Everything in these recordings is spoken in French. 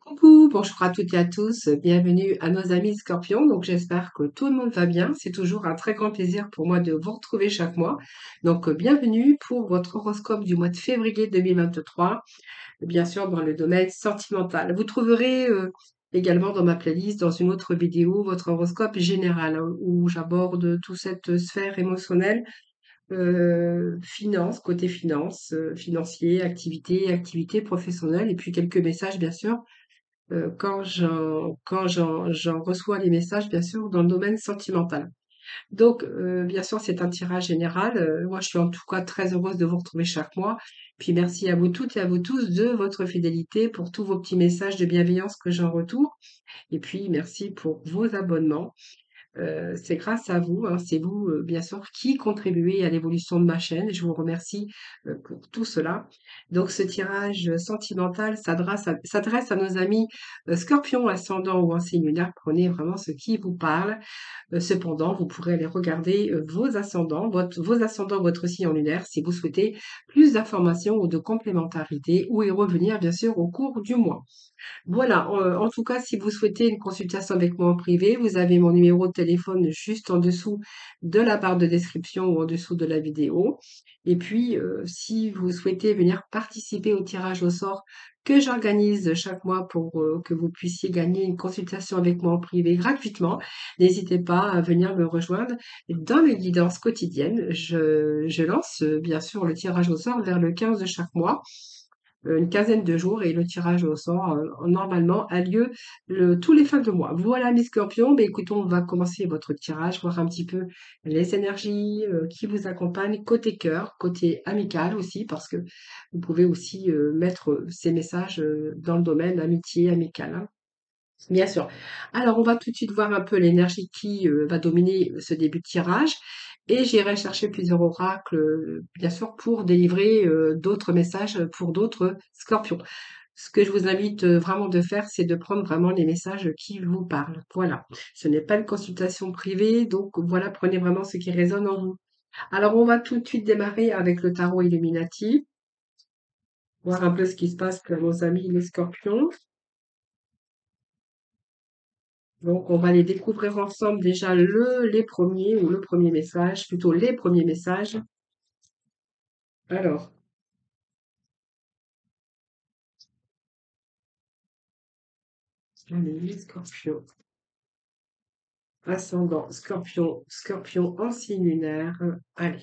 Coucou, bonjour à toutes et à tous, bienvenue à nos amis Scorpions. Donc j'espère que tout le monde va bien. C'est toujours un très grand plaisir pour moi de vous retrouver chaque mois. Donc bienvenue pour votre horoscope du mois de février 2023, bien sûr dans le domaine sentimental. Vous trouverez également dans ma playlist, dans une autre vidéo, votre horoscope général, hein, où j'aborde toute cette sphère émotionnelle, finance, côté finance, financier, activité professionnelle, et puis quelques messages bien sûr quand j'en reçois les messages, bien sûr, dans le domaine sentimental. Donc, bien sûr, c'est un tirage général. Moi, je suis en tout cas très heureuse de vous retrouver chaque mois. Puis merci à vous toutes et à vous tous de votre fidélité pour tous vos petits messages de bienveillance que j'en retourne. Et puis, merci pour vos abonnements. C'est grâce à vous, hein, c'est vous, bien sûr, qui contribuez à l'évolution de ma chaîne. Je vous remercie pour tout cela. Donc, ce tirage sentimental s'adresse à nos amis scorpions, ascendant ou en signe lunaire. Prenez vraiment ce qui vous parle. Cependant, vous pourrez aller regarder vos ascendants, votre signe en lunaire, si vous souhaitez plus d'informations ou de complémentarité, ou y revenir, bien sûr, au cours du mois. Voilà, en tout cas, si vous souhaitez une consultation avec moi en privé, vous avez mon numéro de téléphone juste en dessous de la barre de description ou en dessous de la vidéo. Et puis, si vous souhaitez venir participer au tirage au sort que j'organise chaque mois pour que vous puissiez gagner une consultation avec moi en privé gratuitement, n'hésitez pas à venir me rejoindre dans mes guidances quotidiennes. Je lance bien sûr le tirage au sort vers le 15 de chaque mois, une quinzaine de jours, et le tirage au sort normalement a lieu tous les fins de mois. Voilà mes scorpions, mais écoutez, on va commencer votre tirage, voir un petit peu les énergies qui vous accompagnent côté cœur, côté amical aussi, parce que vous pouvez aussi mettre ces messages dans le domaine amitié, amical, hein. Bien sûr. Alors, on va tout de suite voir un peu l'énergie qui va dominer ce début de tirage. Et j'irai chercher plusieurs oracles, bien sûr, pour délivrer d'autres messages pour d'autres scorpions. Ce que je vous invite vraiment de faire, c'est de prendre vraiment les messages qui vous parlent. Voilà. Ce n'est pas une consultation privée, donc voilà, prenez vraiment ce qui résonne en vous. Alors, on va tout de suite démarrer avec le tarot Illuminati, voir un peu ce qui se passe pour nos amis les scorpions. Donc, on va les découvrir ensemble déjà les premiers, ou le premier message, plutôt les premiers messages. Alors, allez, les scorpions. Ascendant, scorpion en signe lunaire. Allez,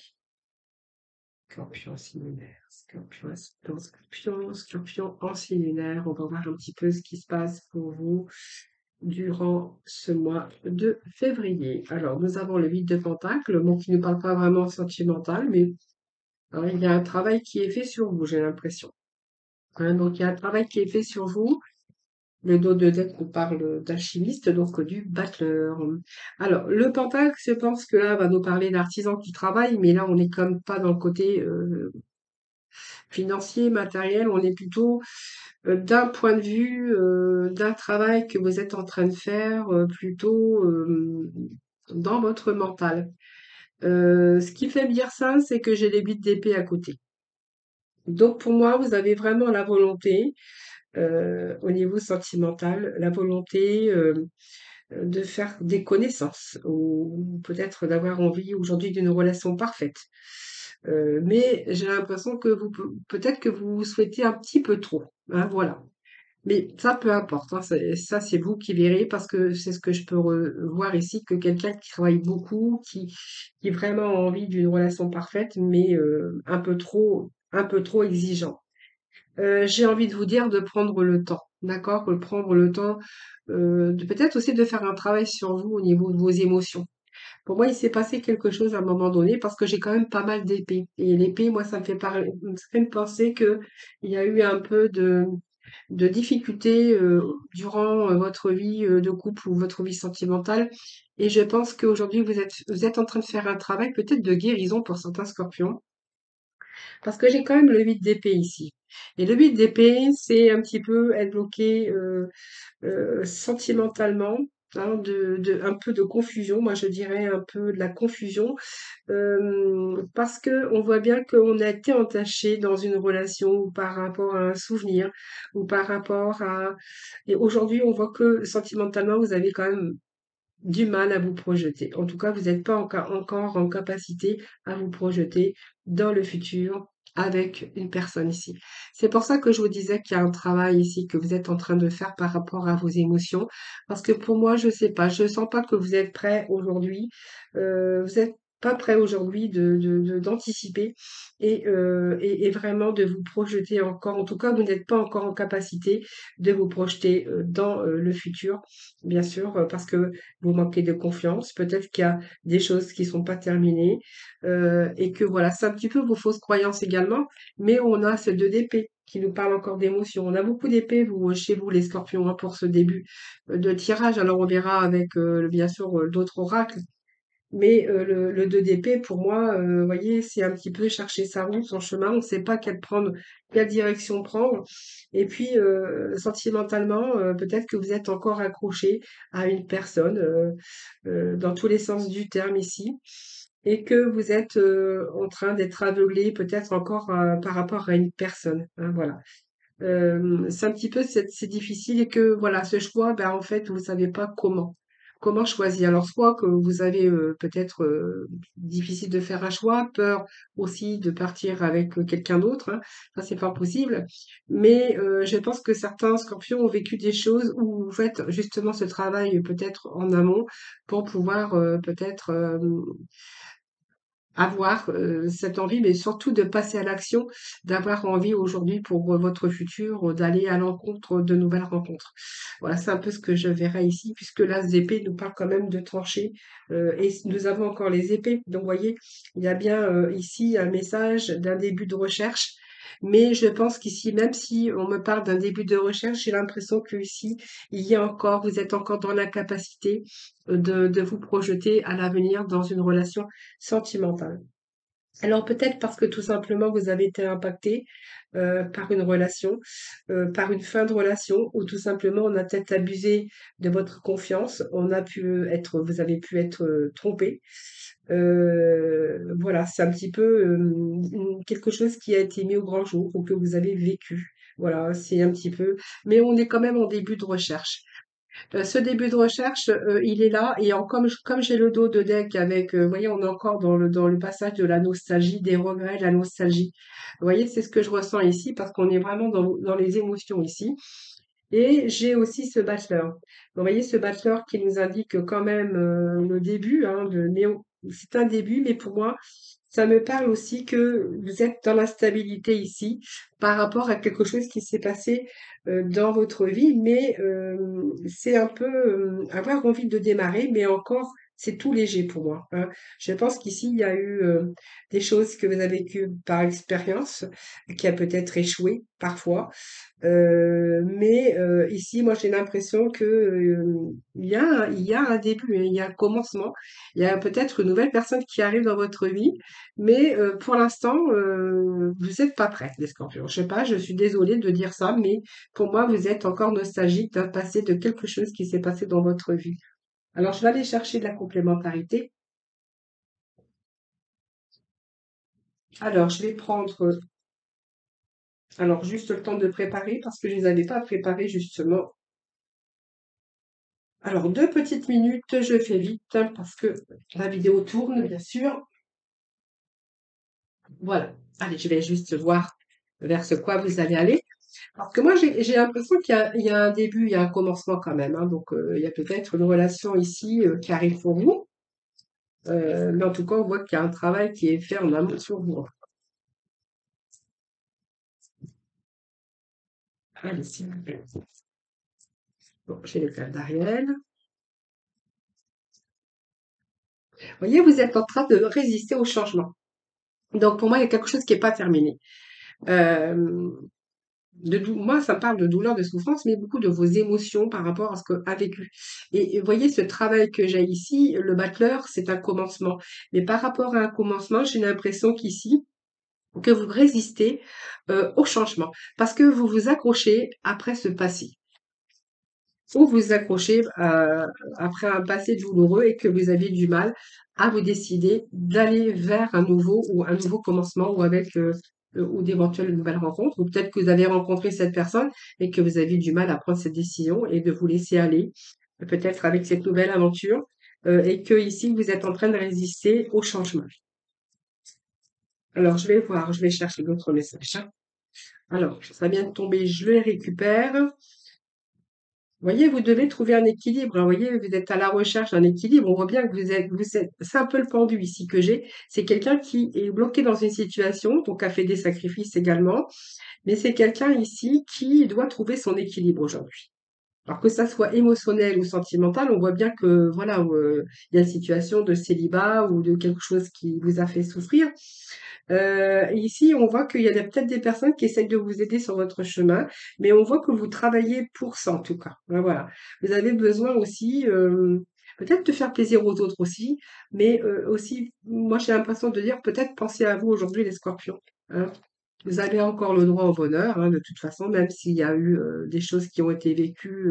scorpion en signe lunaire, scorpion, ascendant, scorpion en signe lunaire. On va voir un petit peu ce qui se passe pour vous durant ce mois de février. Alors, nous avons le 8 de Pentacle, bon, qui ne parle pas vraiment sentimental, mais hein, il y a un travail qui est fait sur vous, j'ai l'impression. Hein, donc, il y a un travail qui est fait sur vous. Le dos de deck nous parle d'alchimiste, donc du battleur. Alors, le pentacle, je pense que là, va nous parler d'artisan qui travaille, mais là, on n'est comme pas dans le côté financier, matériel, on est plutôt d'un point de vue d'un travail que vous êtes en train de faire, plutôt dans votre mental. Ce qui fait me dire ça, c'est que j'ai les 8 d'épée à côté. Donc, pour moi, vous avez vraiment la volonté, au niveau sentimental, la volonté de faire des connaissances ou peut-être d'avoir envie aujourd'hui d'une relation parfaite. Mais j'ai l'impression que peut-être que vous souhaitez un petit peu trop, hein, voilà. Mais ça, peu importe, hein, ça, c'est vous qui verrez, parce que c'est ce que je peux voir ici, que quelqu'un qui travaille beaucoup, qui vraiment a envie d'une relation parfaite, mais un peu trop exigeant. J'ai envie de vous dire de prendre le temps, d'accord? De prendre le temps, de peut-être aussi de faire un travail sur vous au niveau de vos émotions. Pour moi, il s'est passé quelque chose à un moment donné, parce que j'ai quand même pas mal d'épées. Et l'épée, moi, ça me fait me penser que il y a eu un peu de difficultés durant votre vie de couple ou votre vie sentimentale. Et je pense qu'aujourd'hui, vous êtes en train de faire un travail peut-être de guérison pour certains scorpions. Parce que j'ai quand même le 8 d'épée ici. Et le 8 d'épée, c'est un petit peu être bloqué sentimentalement. hein, un peu de confusion. Moi, je dirais un peu de la confusion, parce que on voit bien qu'on a été entaché dans une relation ou par rapport à un souvenir ou par rapport à... Et aujourd'hui, on voit que sentimentalement, vous avez quand même du mal à vous projeter. En tout cas, vous n'êtes pas encore en capacité à vous projeter dans le futur avec une personne ici. C'est pour ça que je vous disais qu'il y a un travail ici que vous êtes en train de faire par rapport à vos émotions. Parce que pour moi, je sais pas, je sens pas que vous êtes prêt aujourd'hui. Vous êtes pas prêt aujourd'hui d'anticiper et vraiment de vous projeter encore. En tout cas, vous n'êtes pas encore en capacité de vous projeter dans le futur, bien sûr, parce que vous manquez de confiance, peut-être qu'il y a des choses qui sont pas terminées, et que voilà, c'est un petit peu vos fausses croyances également, mais on a ce 2 d'épée qui nous parle encore d'émotions. On a beaucoup d'épées, vous, chez vous, les scorpions, hein, pour ce début de tirage. Alors on verra avec, bien sûr, d'autres oracles, mais le 2 d'épée, pour moi, vous voyez, c'est un petit peu chercher sa route, son chemin. On ne sait pas quelle direction prendre. Et puis, sentimentalement, peut-être que vous êtes encore accroché à une personne, dans tous les sens du terme ici, et que vous êtes en train d'être aveuglé, peut-être encore par rapport à une personne, hein, voilà. C'est un petit peu c'est difficile et que voilà, ce choix, ben, en fait, vous savez pas comment choisir. Alors soit que vous avez peut-être difficile de faire un choix, peur aussi de partir avec quelqu'un d'autre, hein, ça c'est pas possible. Mais je pense que certains scorpions ont vécu des choses où vous faites justement ce travail peut-être en amont pour pouvoir peut-être avoir cette envie, mais surtout de passer à l'action, d'avoir envie aujourd'hui pour votre futur, d'aller à l'encontre de nouvelles rencontres. Voilà, c'est un peu ce que je verrai ici, puisque l'as d'épée nous parle quand même de trancher, et nous avons encore les épées. Donc, vous voyez, il y a bien ici un message d'un début de recherche. Mais je pense qu'ici, même si on me parle d'un début de recherche, j'ai l'impression que ici, vous êtes encore dans l'incapacité de vous projeter à l'avenir dans une relation sentimentale. Alors peut-être parce que tout simplement vous avez été impacté par une relation, par une fin de relation, ou tout simplement on a peut-être abusé de votre confiance, vous avez pu être trompé. Voilà, c'est un petit peu quelque chose qui a été mis au grand jour ou que vous avez vécu. Voilà, c'est un petit peu, mais on est quand même en début de recherche. Ce début de recherche, il est là et comme j'ai le dos de deck avec, vous voyez, on est encore dans le passage de la nostalgie, des regrets, de la nostalgie. Vous voyez, c'est ce que je ressens ici parce qu'on est vraiment dans les émotions ici. Et j'ai aussi ce bachelor. Vous voyez, ce bachelor qui nous indique quand même le début, hein, c'est un début, mais pour moi, ça me parle aussi que vous êtes dans la stabilité ici par rapport à quelque chose qui s'est passé dans votre vie, mais c'est un peu avoir envie de démarrer, mais encore, c'est tout léger pour moi, hein. Je pense qu'ici, il y a eu des choses que vous avez vécues par expérience, qui a peut-être échoué parfois. Mais ici, moi, j'ai l'impression que il y a un début, hein, il y a un commencement. Il y a peut-être une nouvelle personne qui arrive dans votre vie, mais pour l'instant, vous n'êtes pas prêts, les scorpions. Je sais pas, je suis désolée de dire ça, mais pour moi, vous êtes encore nostalgique d'un passé, de quelque chose qui s'est passé dans votre vie. Alors, je vais aller chercher de la complémentarité. Alors, je vais prendre, alors, juste le temps de préparer parce que je les avais pas préparés justement. Alors, 2 petites minutes, je fais vite hein, parce que la vidéo tourne, bien sûr. Voilà. Allez, je vais juste voir vers ce quoi vous allez aller. Parce que moi, j'ai l'impression il y a un début, il y a un commencement quand même, hein. Donc, il y a peut-être une relation ici qui arrive pour vous. Mais en tout cas, on voit qu'il y a un travail qui est fait en amont sur vous, hein. Allez, s'il vous plaît. Bon, j'ai le cas d'Ariel. Vous voyez, vous êtes en train de résister au changement. Donc, pour moi, il y a quelque chose qui n'est pas terminé. Euh, moi, ça me parle de douleur, de souffrance, mais beaucoup de vos émotions par rapport à ce qu'a vécu. Et vous voyez, ce travail que j'ai ici, le battleur, c'est un commencement. Mais par rapport à un commencement, j'ai l'impression qu'ici, que vous résistez au changement, parce que vous vous accrochez après ce passé. ou vous accrochez après un passé douloureux et que vous avez du mal à vous décider d'aller vers un nouveau commencement ou avec ou d'éventuelles nouvelles rencontres, ou peut-être que vous avez rencontré cette personne et que vous avez du mal à prendre cette décision et de vous laisser aller, peut-être avec cette nouvelle aventure, et que ici vous êtes en train de résister au changement. Alors je vais voir, je vais chercher d'autres messages, hein. Alors, ça vient de tomber, je les récupère. Voyez, vous devez trouver un équilibre, hein. Vous voyez, vous êtes à la recherche d'un équilibre. On voit bien que vous êtes, c'est un peu le pendu ici que j'ai. C'est quelqu'un qui est bloqué dans une situation, donc a fait des sacrifices également. Mais c'est quelqu'un ici qui doit trouver son équilibre aujourd'hui. Alors que ça soit émotionnel ou sentimental, on voit bien que voilà, il y a une situation de célibat ou de quelque chose qui vous a fait souffrir. Et ici, on voit qu'il y a peut-être des personnes qui essayent de vous aider sur votre chemin, mais on voit que vous travaillez pour ça en tout cas. Voilà. Vous avez besoin aussi, peut-être de faire plaisir aux autres aussi, mais aussi, moi j'ai l'impression de dire peut-être pensez à vous aujourd'hui les scorpions, hein. Vous avez encore le droit au bonheur, hein, de toute façon, même s'il y a eu des choses qui ont été vécues,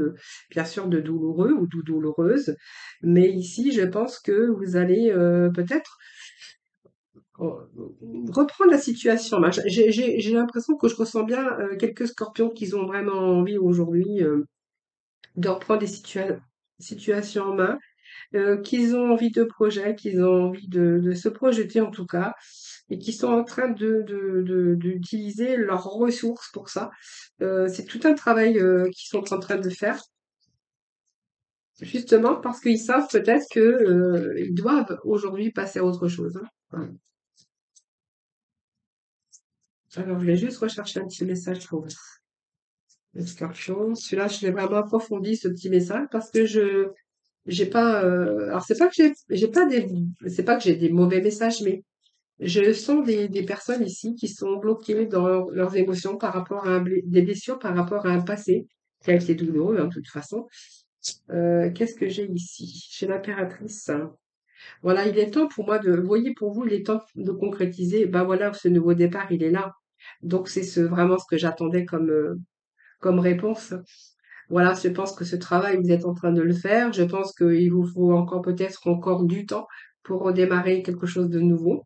bien sûr, de douloureux ou de douloureuses. Mais ici, je pense que vous allez peut-être Oh, reprendre la situation. Bah, j'ai l'impression que je ressens bien quelques scorpions qui ont vraiment envie aujourd'hui de reprendre des situations en main, qu'ils ont envie de projet, qu'ils ont envie de se projeter en tout cas, et qui sont en train d'utiliser leurs ressources pour ça. C'est tout un travail qu'ils sont en train de faire, justement parce qu'ils savent peut-être que ils doivent aujourd'hui passer à autre chose, hein. Voilà. Alors, je vais juste rechercher un petit message pour vous. Le scorpion. Celui-là, je l'ai vraiment approfondi, ce petit message, parce que j'ai pas, alors c'est pas que j'ai pas c'est pas que j'ai des mauvais messages, mais je sens des personnes ici qui sont bloquées dans leurs émotions par rapport à des blessures par rapport à un passé qui a été douloureux, hein, de toute façon. Qu'est-ce que j'ai ici? Chez l'impératrice, hein. Voilà, il est temps pour moi vous voyez, pour vous, il est temps de concrétiser. Ben voilà, ce nouveau départ, il est là. Donc c'est vraiment ce que j'attendais comme réponse. Voilà, je pense que ce travail, vous êtes en train de le faire. Je pense qu'il vous faut encore peut-être encore du temps pour redémarrer quelque chose de nouveau.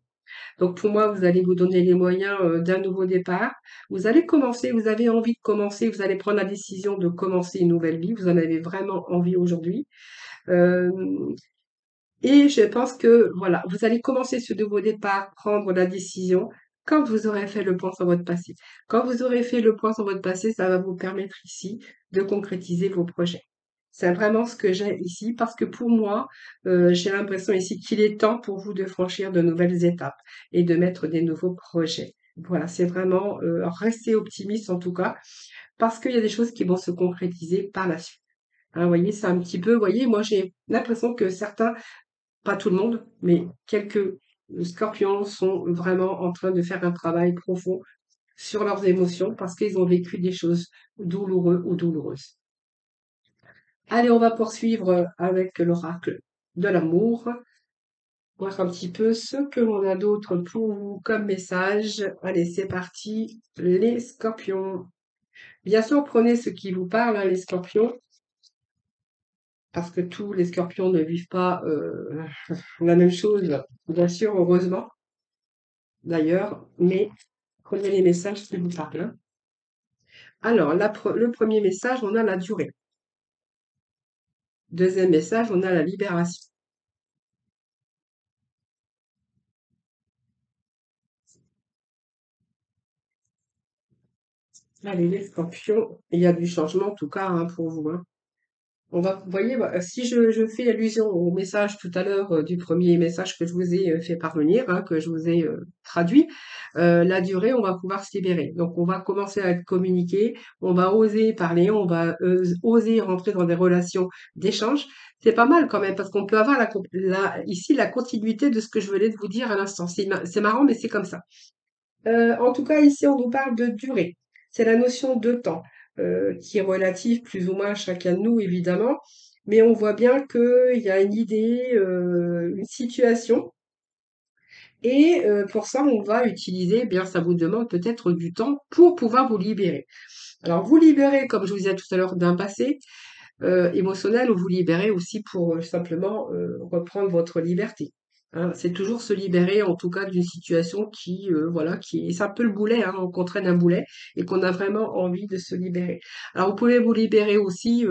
Donc pour moi, vous allez vous donner les moyens d'un nouveau départ. Vous allez commencer, vous avez envie de commencer, vous allez prendre la décision de commencer une nouvelle vie. Vous en avez vraiment envie aujourd'hui. Euh, et je pense que, voilà, vous allez commencer ce nouveau départ, prendre la décision quand vous aurez fait le point sur votre passé. Quand vous aurez fait le point sur votre passé, ça va vous permettre ici de concrétiser vos projets. C'est vraiment ce que j'ai ici parce que pour moi, j'ai l'impression ici qu'il est temps pour vous de franchir de nouvelles étapes et de mettre des nouveaux projets. Voilà, c'est vraiment rester optimiste en tout cas parce qu'il y a des choses qui vont se concrétiser par la suite. Hein, vous voyez, c'est un petit peu, vous voyez, moi j'ai l'impression que certains pas tout le monde, mais quelques scorpions sont vraiment en train de faire un travail profond sur leurs émotions parce qu'ils ont vécu des choses douloureuses ou douloureuses. Allez, on va poursuivre avec l'oracle de l'amour, voir un petit peu ce que l'on a d'autre pour vous comme message. Allez, c'est parti, les scorpions. Bien sûr, prenez ce qui vous parle, hein, les scorpions, parce que tous les scorpions ne vivent pas la même chose, bien sûr, heureusement. D'ailleurs, mais prenez les messages qui vous parlent, hein. Alors, le premier message, on a la durée. Deuxième message, on a la libération. Allez, les scorpions, il y a du changement en tout cas hein, pour vous, hein. Vous voyez, si je fais allusion au message tout à l'heure du premier message que je vous ai fait parvenir, hein, que je vous ai traduit, la durée, on va pouvoir se libérer. Donc, on va commencer à communiquer, on va oser parler, on va oser rentrer dans des relations d'échange. C'est pas mal quand même, parce qu'on peut avoir ici la continuité de ce que je venais de vous dire à l'instant. C'est marrant, mais c'est comme ça. En tout cas, ici, on nous parle de durée. C'est la notion de temps, qui est relative plus ou moins à chacun de nous, évidemment. Mais on voit bien qu'il y a une idée, une situation. Et pour ça, on va utiliser, eh bien, ça vous demande peut-être du temps pour pouvoir vous libérer. Alors, vous libérer, comme je vous disais tout à l'heure, d'un passé, émotionnelle où vous libérez aussi pour simplement reprendre votre liberté. Hein. C'est toujours se libérer, en tout cas, d'une situation qui, voilà, qui est, c'est un peu le boulet, hein, qu'on traîne un boulet et qu'on a vraiment envie de se libérer. Alors, vous pouvez vous libérer aussi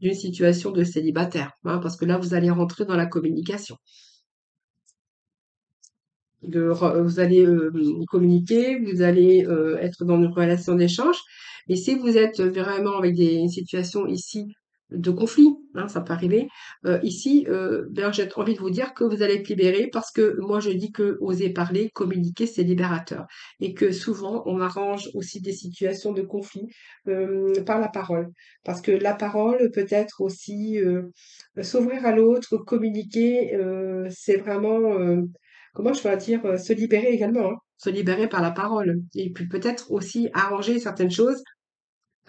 d'une situation de célibataire, hein, parce que là, vous allez rentrer dans la communication. Vous allez communiquer, vous allez être dans une relation d'échange. Et si vous êtes vraiment avec une situation ici de conflit, hein, ça peut arriver, ici, ben, j'ai envie de vous dire que vous allez être libéré parce que moi je dis que oser parler, communiquer, c'est libérateur. Et que souvent on arrange aussi des situations de conflit par la parole. Parce que la parole peut être aussi s'ouvrir à l'autre, communiquer, c'est vraiment comment je pourrais dire, se libérer également, hein, se libérer par la parole et puis peut-être aussi arranger certaines choses,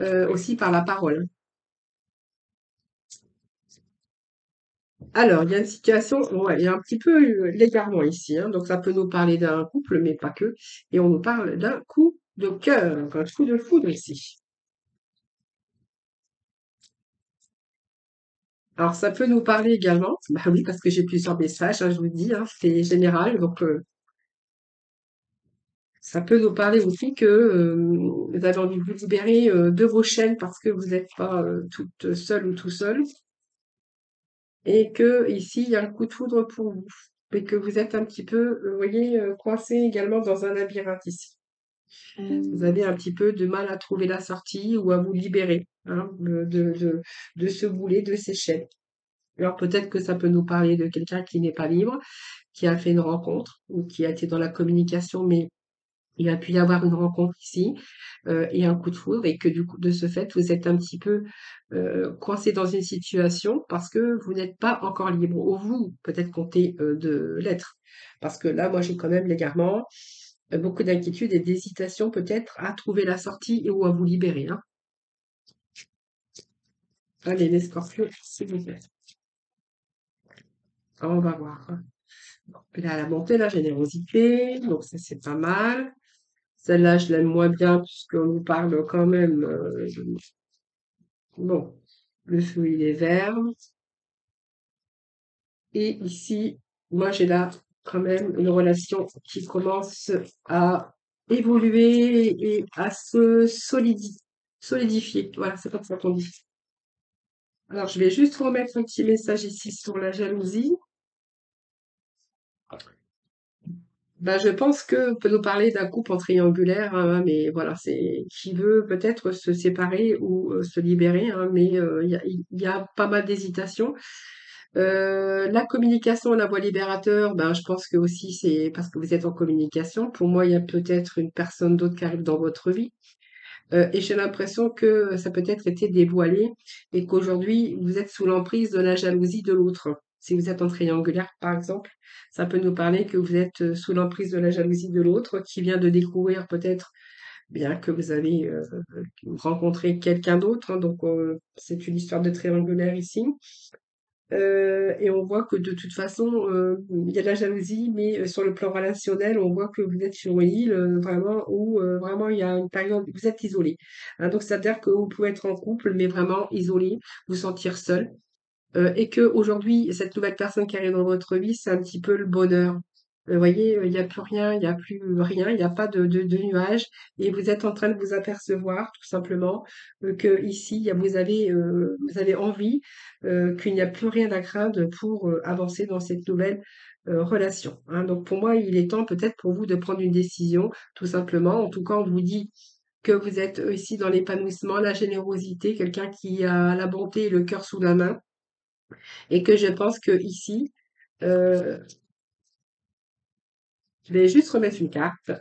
aussi par la parole. Alors, il y a une situation, ouais, il y a un petit peu l'égarement ici, hein, donc ça peut nous parler d'un couple, mais pas que, et on nous parle d'un coup de cœur, un coup de foudre ici. Alors, ça peut nous parler également, bah oui, parce que j'ai plusieurs messages, hein, je vous dis, hein, c'est général, donc ça peut nous parler aussi que vous avez envie de vous libérer de vos chaînes parce que vous n'êtes pas toute seule ou tout seul. Et que ici, il y a un coup de foudre pour vous. Et que vous êtes un petit peu, vous voyez, coincé également dans un labyrinthe ici. Vous avez un petit peu de mal à trouver la sortie ou à vous libérer, hein, de ce boulet, de ces chaînes. Alors peut-être que ça peut nous parler de quelqu'un qui n'est pas libre, qui a fait une rencontre ou qui a été dans la communication, mais il a pu y avoir une rencontre ici et un coup de foudre et que du coup, de ce fait, vous êtes un petit peu coincé dans une situation parce que vous n'êtes pas encore libre. Ou vous, peut-être comptez de l'être. Parce que là, moi, j'ai quand même l'égarement, beaucoup d'inquiétude et d'hésitation peut-être à trouver la sortie et ou à vous libérer. Hein. Allez, les scorpions, s'il vous plaît. On va voir. Là, la montée, la générosité, donc ça, c'est pas mal. Celle-là, je l'aime moins bien puisqu'on nous parle quand même bon, le feu, il est vert. Et ici, moi, j'ai là quand même une relation qui commence à évoluer et à se solidifier. Voilà, c'est comme ça qu'on dit. Alors, je vais juste remettre un petit message ici sur la jalousie. Ben, je pense que on peut nous parler d'un couple en triangulaire, hein, mais voilà, c'est qui veut peut-être se séparer ou se libérer, hein, mais il y a pas mal d'hésitations. La communication, la voie libérateur, ben, je pense que aussi c'est parce que vous êtes en communication. Pour moi, il y a peut-être une personne d'autre qui arrive dans votre vie. Et j'ai l'impression que ça peut-être été dévoilé et qu'aujourd'hui, vous êtes sous l'emprise de la jalousie de l'autre. Si vous êtes en triangulaire, par exemple, ça peut nous parler que vous êtes sous l'emprise de la jalousie de l'autre qui vient de découvrir peut-être bien que vous avez rencontré quelqu'un d'autre. Hein, donc, c'est une histoire de triangulaire ici. Et on voit que de toute façon, il y a de la jalousie, mais sur le plan relationnel, on voit que vous êtes sur une île vraiment où vraiment il y a une période, vous êtes isolé. Hein, donc c'est-à-dire que vous pouvez être en couple, mais vraiment isolé, vous sentir seul. Et que aujourd'hui, cette nouvelle personne qui arrive dans votre vie, c'est un petit peu le bonheur. Vous voyez, il n'y a plus rien, il n'y a plus rien, il n'y a pas de nuages, et vous êtes en train de vous apercevoir, tout simplement, que ici, vous avez envie qu'il n'y a plus rien à craindre pour avancer dans cette nouvelle relation. Hein. Donc pour moi, il est temps peut-être pour vous de prendre une décision, tout simplement. En tout cas, on vous dit que vous êtes ici dans l'épanouissement, la générosité, quelqu'un qui a la bonté et le cœur sous la main et que je pense que ici, euh, je vais juste remettre une carte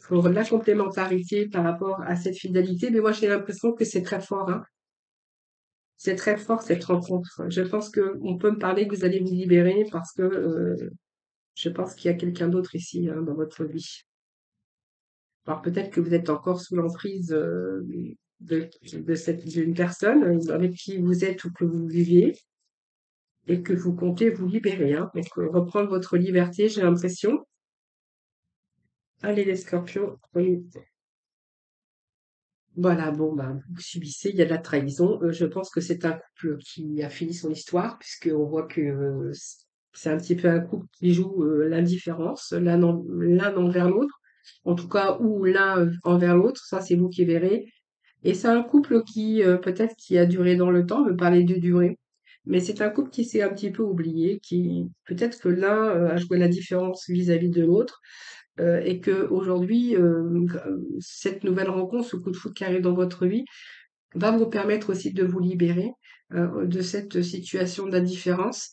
pour la complémentarité par rapport à cette fidélité, mais moi j'ai l'impression que c'est très fort, hein. C'est très fort cette rencontre. Je pense que on peut me parler que vous allez vous libérer parce que je pense qu'il y a quelqu'un d'autre ici hein, dans votre vie. Alors peut-être que vous êtes encore sous l'emprise d'une personne avec qui vous êtes ou que vous viviez et que vous comptez vous libérer, hein. Donc reprendre votre liberté, j'ai l'impression. Allez les scorpions, oui. Voilà, bon, ben, vous subissez, il y a de la trahison. Je pense que c'est un couple qui a fini son histoire, puisqu'on voit que c'est un petit peu un couple qui joue l'indifférence, l'un envers l'autre, en tout cas, ou l'un envers l'autre, ça c'est vous qui verrez. Et c'est un couple qui, peut-être qui a duré dans le temps, me parlait de durée, mais c'est un couple qui s'est un petit peu oublié, qui peut-être que l'un a joué la différence vis-à-vis de l'autre, et que aujourd'hui, cette nouvelle rencontre, ce coup de foot qui arrive dans votre vie, va vous permettre aussi de vous libérer de cette situation d'indifférence.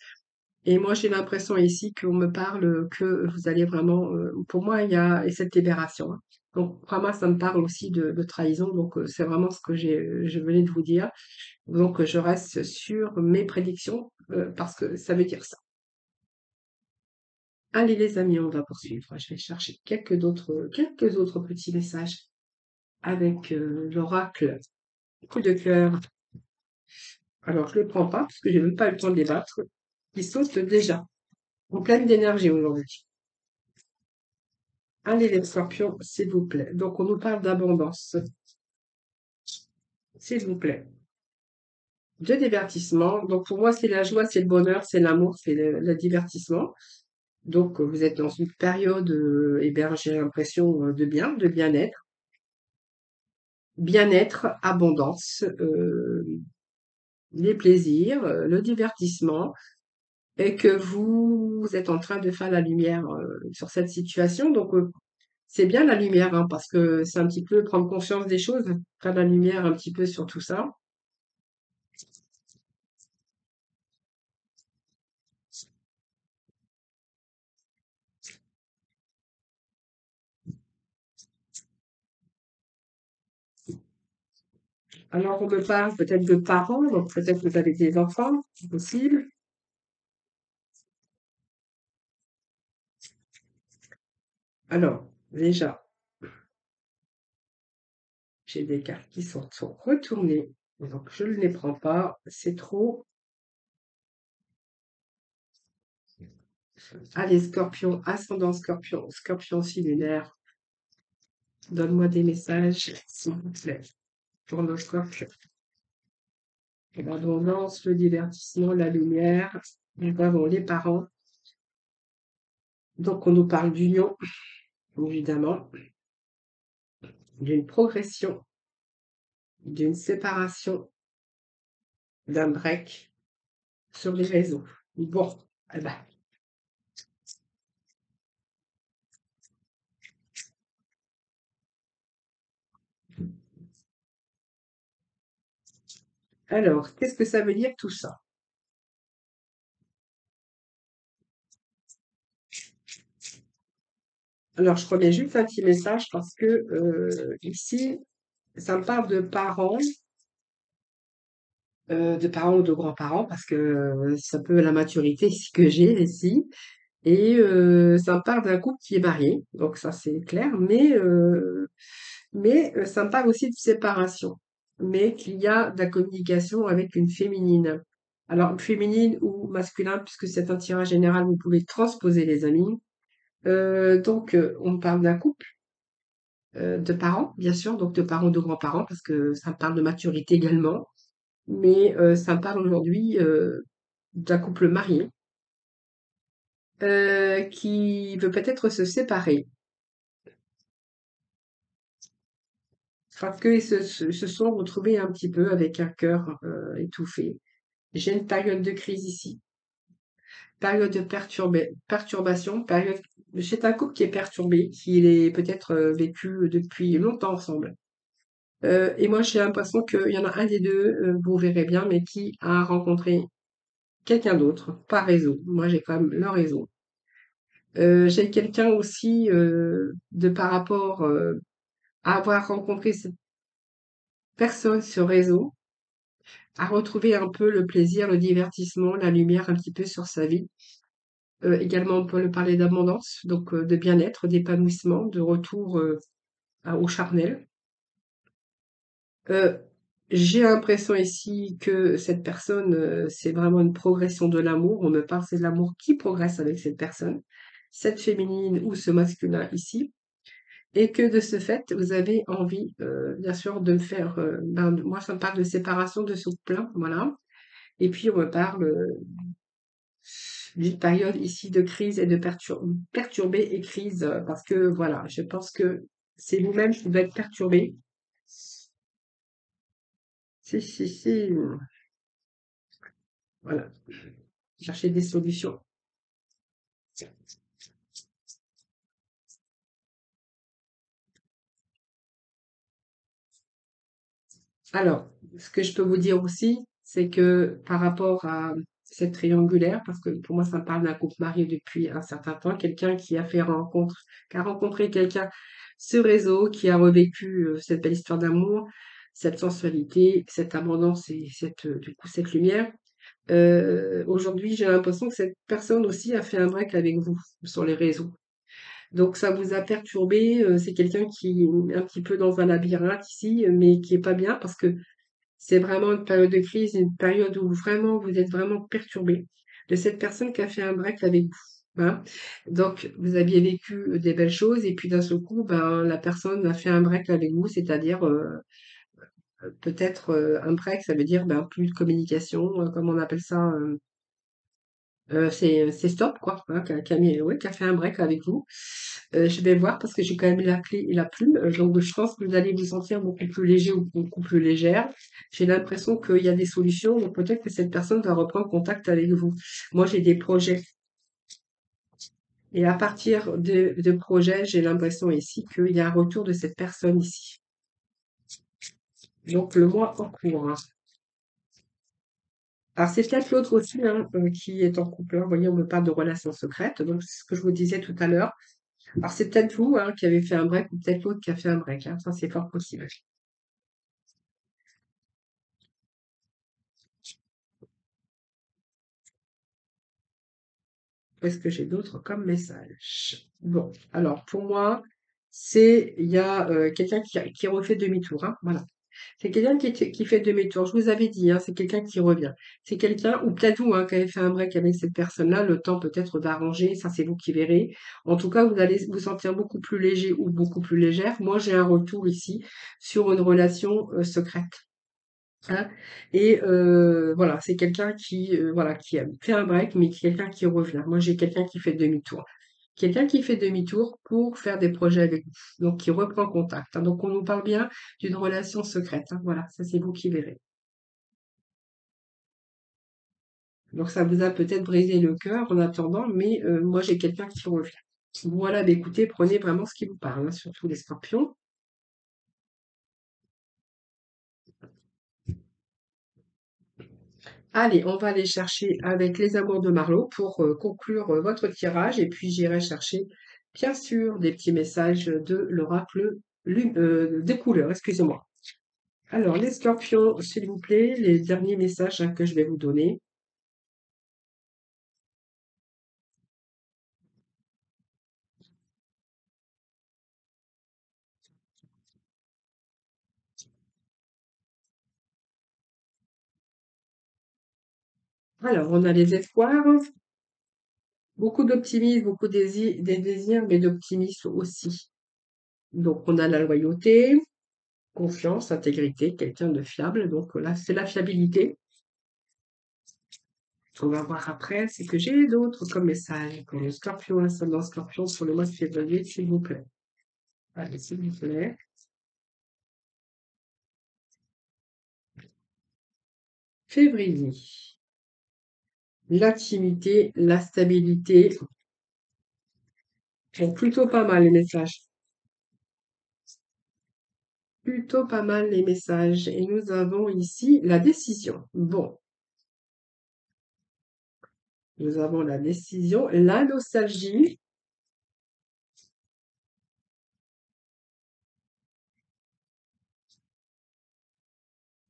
Et moi, j'ai l'impression ici qu'on me parle que vous allez vraiment, pour moi, il y a cette libération, hein. Donc, vraiment, ça me parle aussi de trahison. Donc, c'est vraiment ce que je venais de vous dire. Donc, je reste sur mes prédictions parce que ça veut dire ça. Allez, les amis, on va poursuivre. Je vais chercher quelques autres petits messages avec l'oracle coup de cœur. Alors, je ne le prends pas parce que j'ai même pas eu le temps de les battre. Ils sautent déjà. En pleine d'énergie aujourd'hui. Allez, les scorpions, s'il vous plaît. Donc, on nous parle d'abondance, s'il vous plaît. De divertissement. Donc, pour moi, c'est la joie, c'est le bonheur, c'est l'amour, c'est le divertissement. Donc, vous êtes dans une période, eh bien, j'ai l'impression de bien, de bien-être. Bien-être, abondance, les plaisirs, le divertissement, et que vous êtes en train de faire la lumière sur cette situation. Donc, c'est bien la lumière, hein, parce que c'est un petit peu prendre conscience des choses, faire la lumière un petit peu sur tout ça. Alors, on me parle peut-être de parents, donc peut-être que vous avez des enfants, c'est possible. Alors, déjà, j'ai des cartes qui sont retournées, donc je ne les prends pas, c'est trop. Allez, scorpion, ascendant scorpion, scorpion lunaire, donne-moi des messages, s'il vous plaît, pour nos scorpions. L'abondance, le divertissement, la lumière, nous avons les parents. Donc, on nous parle d'union, évidemment, d'une progression, d'une séparation, d'un break sur les réseaux. Bon, eh ben, alors, qu'est-ce que ça veut dire tout ça? Alors, je remets juste un petit message parce que ici, ça me parle de parents ou de grands-parents, parce que c'est un peu la maturité ici que j'ai ici. Et ça me parle d'un couple qui est marié, donc ça c'est clair, mais ça me parle aussi de séparation, mais qu'il y a de la communication avec une féminine. Alors, féminine ou masculin, puisque c'est un tirage général, vous pouvez transposer les amis. Donc, on me parle d'un couple de parents, bien sûr, donc de parents, de grands-parents, parce que ça me parle de maturité également, mais ça me parle aujourd'hui d'un couple marié qui veut peut-être se séparer parce qu'ils se sont retrouvés un petit peu avec un cœur étouffé. J'ai une période de crise ici, période de perturbation, période. C'est un couple qui est perturbé, qui est peut-être vécu depuis longtemps ensemble. Et moi, j'ai l'impression qu'il y en a un des deux, vous verrez bien, mais qui a rencontré quelqu'un d'autre, pas réseau. Moi, j'ai quand même le réseau. J'ai quelqu'un aussi de par rapport à avoir rencontré cette personne sur réseau, à retrouver un peu le plaisir, le divertissement, la lumière un petit peu sur sa vie. Également, on peut parler d'abondance, donc de bien-être, d'épanouissement, de retour au charnel. Euh, j'ai l'impression ici que cette personne, c'est vraiment une progression de l'amour. On me parle, c'est de l'amour qui progresse avec cette personne, cette féminine ou ce masculin ici. et que de ce fait, vous avez envie, bien sûr, de me faire, moi, ça me parle de séparation de ce couple, voilà. Et puis, on me parle d'une période ici de crise et de perturbée et crise, parce que voilà, je pense que c'est vous-même qui doit être perturbé. Si, si, si, voilà, chercher des solutions. Alors, ce que je peux vous dire aussi, c'est que par rapport à cette triangulaire, parce que pour moi, ça me parle d'un couple marié depuis un certain temps, quelqu'un qui a rencontré quelqu'un ce réseau, qui a revécu cette belle histoire d'amour, cette sensualité, cette abondance et du coup, cette lumière. Aujourd'hui, j'ai l'impression que cette personne aussi a fait un break avec vous sur les réseaux. Donc ça vous a perturbé, c'est quelqu'un qui est un petit peu dans un labyrinthe ici, mais qui est pas bien parce que c'est vraiment une période de crise, une période où vraiment vous êtes vraiment perturbé de cette personne qui a fait un break avec vous, hein. Donc vous aviez vécu des belles choses et puis d'un seul coup, ben, la personne a fait un break avec vous, c'est-à-dire, peut-être, un break, ça veut dire, ben, plus de communication, comment on appelle ça? C'est stop quoi, hein, qui a fait un break avec vous. Je vais voir parce que j'ai quand même la clé et la plume, donc je pense que vous allez vous sentir beaucoup plus léger ou beaucoup plus légère. J'ai l'impression qu'il y a des solutions, donc peut-être que cette personne va reprendre contact avec vous. Moi, j'ai des projets et à partir de projets, j'ai l'impression ici qu'il y a un retour de cette personne ici. Donc le mois en cours, hein. Alors c'est peut-être l'autre aussi, hein, qui est en couple, hein. Vous voyez, on me parle de relations secrètes, donc c'est ce que je vous disais tout à l'heure. Alors c'est peut-être vous, hein, qui avez fait un break ou peut-être l'autre qui a fait un break, hein. Ça, c'est fort possible. Qu'est-ce que j'ai d'autre comme message? Bon, alors pour moi, il y a quelqu'un qui refait demi-tour, hein, voilà. C'est quelqu'un qui fait demi-tour. Je vous avais dit, hein, c'est quelqu'un qui revient. C'est quelqu'un, ou peut-être vous, hein, qui avez fait un break avec cette personne-là, le temps peut-être d'arranger, ça c'est vous qui verrez. En tout cas, vous allez vous sentir beaucoup plus léger ou beaucoup plus légère. Moi, j'ai un retour ici sur une relation secrète. Hein. Et voilà, c'est quelqu'un qui, voilà, qui a fait un break, mais quelqu'un qui revient. Moi, j'ai quelqu'un qui fait demi-tour. Quelqu'un qui fait demi-tour pour faire des projets avec vous, donc qui reprend contact, hein. Donc on nous parle bien d'une relation secrète, hein. Voilà, ça c'est vous qui verrez. Donc ça vous a peut-être brisé le cœur en attendant, mais moi j'ai quelqu'un qui revient. Voilà, bah, écoutez, prenez vraiment ce qui vous parle, hein, surtout les scorpions. Allez, on va aller chercher avec les amours de Marlowe pour conclure votre tirage et puis j'irai chercher, bien sûr, des petits messages de l'oracle des couleurs, excusez-moi. Alors, les scorpions, s'il vous plaît, les derniers messages, hein, que je vais vous donner. Alors, on a les espoirs, beaucoup d'optimisme, beaucoup des désirs, mais d'optimisme aussi. Donc, on a la loyauté, confiance, intégrité, quelqu'un de fiable. Donc là, c'est la fiabilité. On va voir après ce que j'ai d'autre comme message pour le scorpion, ascendant scorpion sur le mois de février, s'il vous plaît. Allez, s'il vous plaît. Février. L'intimité, la stabilité. Bon, plutôt pas mal les messages. Plutôt pas mal les messages. Et nous avons ici la décision. Bon, nous avons la décision, la nostalgie,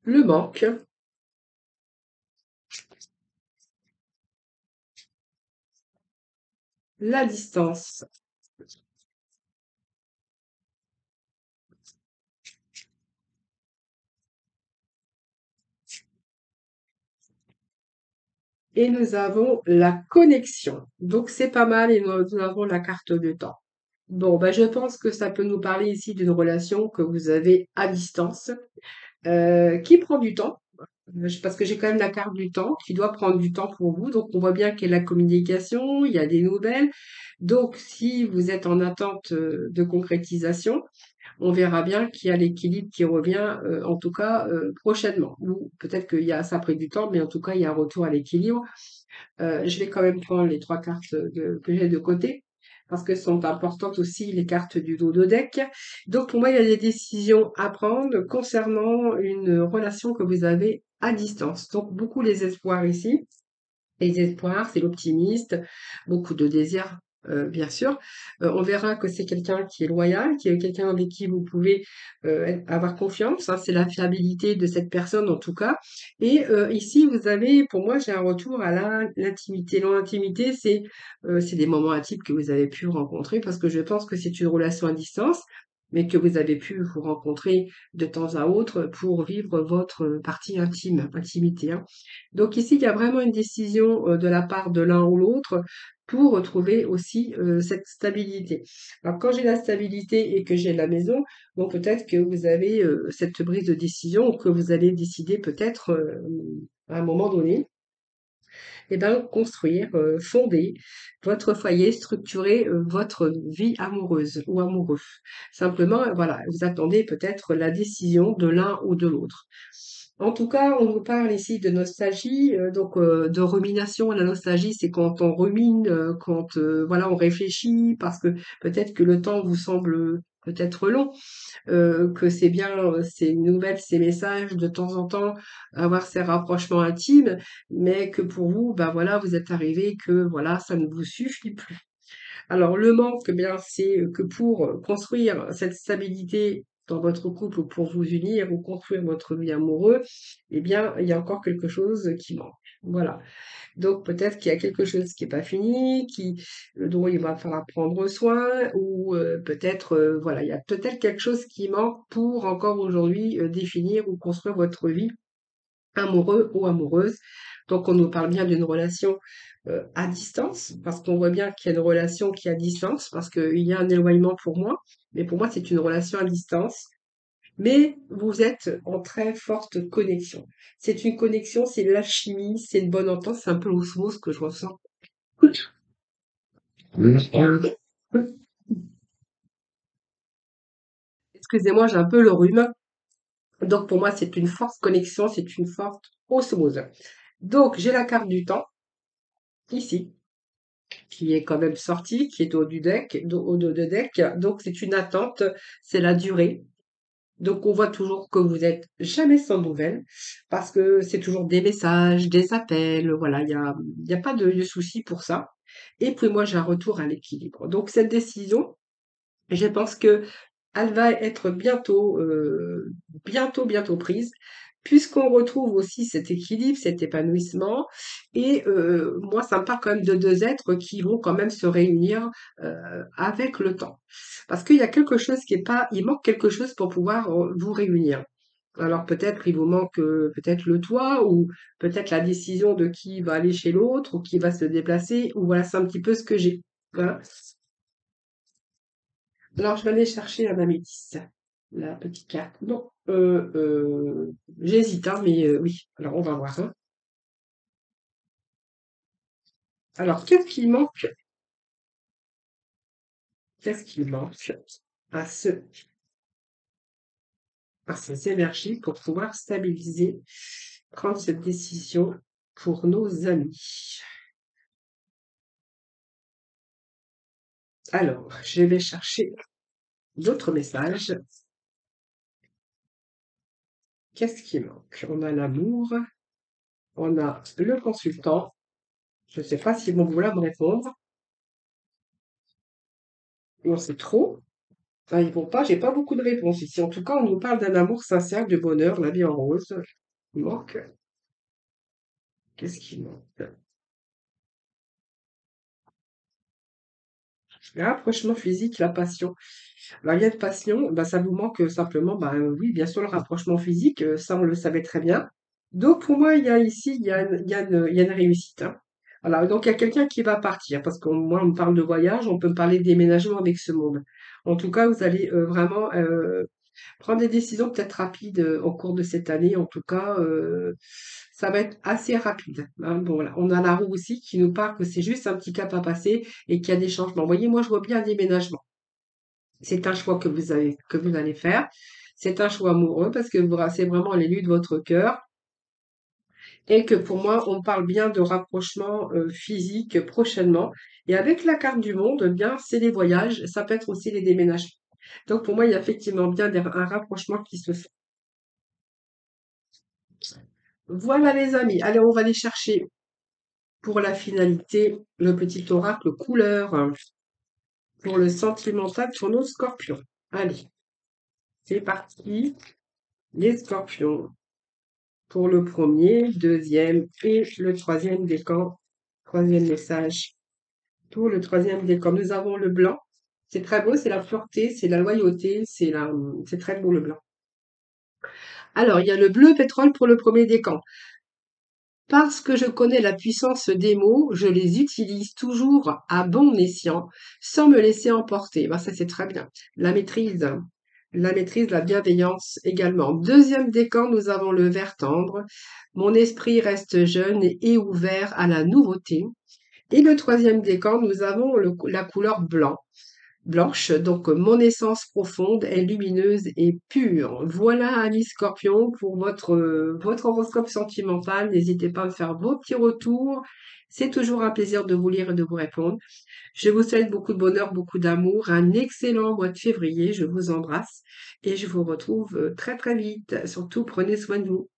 le manque, la distance. Et nous avons la connexion. Donc c'est pas mal et nous avons la carte de temps. Bon, bah, je pense que ça peut nous parler ici d'une relation que vous avez à distance, qui prend du temps. Parce que j'ai quand même la carte du temps, qui doit prendre du temps pour vous. Donc, on voit bien qu'il y a la communication, il y a des nouvelles. Donc, si vous êtes en attente de concrétisation, on verra bien qu'il y a l'équilibre qui revient, en tout cas, prochainement. Ou peut-être qu'il y a ça a pris du temps, mais en tout cas, il y a un retour à l'équilibre. Je vais quand même prendre les 3 cartes que j'ai de côté, parce que sont importantes aussi les cartes du dos de deck. Donc pour moi, il y a des décisions à prendre concernant une relation que vous avez à distance. Donc beaucoup les espoirs ici. Les espoirs, c'est l'optimiste, beaucoup de désirs, bien sûr. On verra que c'est quelqu'un qui est loyal, qui est quelqu'un avec qui vous pouvez avoir confiance, hein, c'est la fiabilité de cette personne en tout cas. Et ici, vous avez, pour moi, j'ai un retour à l'intimité. L'intimité, c'est des moments intimes que vous avez pu rencontrer parce que je pense que c'est une relation à distance, mais que vous avez pu vous rencontrer de temps à autre pour vivre votre partie intime, intimité, hein. Donc ici, il y a vraiment une décision de la part de l'un ou l'autre pour retrouver aussi cette stabilité. Alors quand j'ai la stabilité et que j'ai la maison, donc peut-être que vous avez cette prise de décision ou que vous allez décider peut-être à un moment donné, eh ben, construire, fonder votre foyer, structurer votre vie amoureuse ou amoureux. Simplement, voilà, vous attendez peut-être la décision de l'un ou de l'autre. En tout cas, on nous parle ici de nostalgie, donc de rumination. La nostalgie, c'est quand on rumine, quand voilà, on réfléchit parce que peut-être que le temps vous semble peut-être long, que c'est bien ces nouvelles, ces messages de temps en temps, avoir ces rapprochements intimes, mais que pour vous, ben voilà, vous êtes arrivé que voilà, ça ne vous suffit plus. Alors le manque, eh bien, c'est que pour construire cette stabilité dans votre couple ou pour vous unir ou construire votre vie amoureuse, eh bien, il y a encore quelque chose qui manque. Voilà. Donc peut-être qu'il y a quelque chose qui est pas fini, dont il va falloir prendre soin, ou peut-être, voilà, il y a peut-être quelque chose qui manque pour encore aujourd'hui définir ou construire votre vie amoureux ou amoureuse. Donc on nous parle bien d'une relation à distance, parce qu'on voit bien qu'il y a une relation qui est à distance, parce qu'il y a un éloignement pour moi, mais pour moi c'est une relation à distance. Mais vous êtes en très forte connexion. C'est une connexion, c'est de l'alchimie, c'est une bonne entente, c'est un peu l'osmose que je ressens. Excusez-moi, j'ai un peu le rhume. Donc pour moi, c'est une forte connexion, c'est une forte osmose. Donc j'ai la carte du temps, ici, qui est quand même sortie, qui est au du deck, au dos de deck. Donc c'est une attente, c'est la durée. Donc on voit toujours que vous êtes jamais sans nouvelles, parce que c'est toujours des messages, des appels, voilà, il y a pas de souci pour ça. Et puis moi, j'ai un retour à l'équilibre. Donc cette décision, je pense que elle va être bientôt, bientôt prise, puisqu'on retrouve aussi cet équilibre, cet épanouissement. Et moi, ça me parle quand même de 2 êtres qui vont quand même se réunir, avec le temps. Parce qu'il y a quelque chose qui est pas il manque quelque chose pour pouvoir, vous réunir. Alors peut-être il vous manque, peut-être le toit ou peut-être la décision de qui va aller chez l'autre ou qui va se déplacer ou voilà, c'est un petit peu ce que j'ai. Voilà. Alors, je vais aller chercher un améthyste, la petite carte. Non, j'hésite, hein, mais oui. Alors, on va voir, hein. Alors, qu'est-ce qui manque à à ces énergies pour pouvoir stabiliser, prendre cette décision pour nos amis? Alors, je vais chercher d'autres messages. Qu'est-ce qui manque? On a l'amour, on a le consultant. Je ne sais pas s'ils vont vouloir me répondre. Non, c'est trop. Enfin, ils vont pas, j'ai pas beaucoup de réponses ici. En tout cas, on nous parle d'un amour sincère, du bonheur, la vie en rose. Il manque. Qu'est-ce qui manque? Le rapprochement physique, la passion. Alors, il y a de passion, bah, ça vous manque simplement, bah, oui, bien sûr, le rapprochement physique, ça, on le savait très bien. Donc, pour moi, il y a ici, il y a une réussite, hein. Voilà, donc il y a quelqu'un qui va partir, parce que moi, on me parle de voyage, on peut me parler de déménagement avec ce monde. En tout cas, vous allez vraiment prendre des décisions peut-être rapides au cours de cette année. En tout cas, ça va être assez rapide, hein. Bon, voilà. On a la roue aussi qui nous parle que c'est juste un petit cap à passer et qu'il y a des changements. Vous voyez, moi, je vois bien un déménagement. C'est un choix que vous allez faire. C'est un choix amoureux parce que c'est vraiment l'élu de votre cœur. Et que pour moi, on parle bien de rapprochement physique prochainement. Et avec la carte du monde, eh bien, c'est les voyages, ça peut être aussi les déménagements. Donc pour moi, il y a effectivement bien un rapprochement qui se fait. Voilà les amis, allez, on va aller chercher pour la finalité le petit oracle couleur pour le sentimental pour nos scorpions. Allez, c'est parti, les scorpions. Pour le premier, deuxième et le troisième décan. Troisième message. Pour le troisième décan, nous avons le blanc. C'est très beau, c'est la pureté, c'est la loyauté, c'est très beau le blanc. Alors, il y a le bleu pétrole pour le premier décan. Parce que je connais la puissance des mots, je les utilise toujours à bon escient, sans me laisser emporter. Ben, ça, c'est très bien. La maîtrise, la bienveillance également. Deuxième décan, nous avons le vert tendre. Mon esprit reste jeune et ouvert à la nouveauté. Et le troisième décan, nous avons la couleur blanche. Donc, mon essence profonde est lumineuse et pure. Voilà, amis scorpions, pour votre horoscope sentimental. N'hésitez pas à me faire vos petits retours. C'est toujours un plaisir de vous lire et de vous répondre. Je vous souhaite beaucoup de bonheur, beaucoup d'amour, un excellent mois de février. Je vous embrasse et je vous retrouve très très vite. Surtout, prenez soin de vous.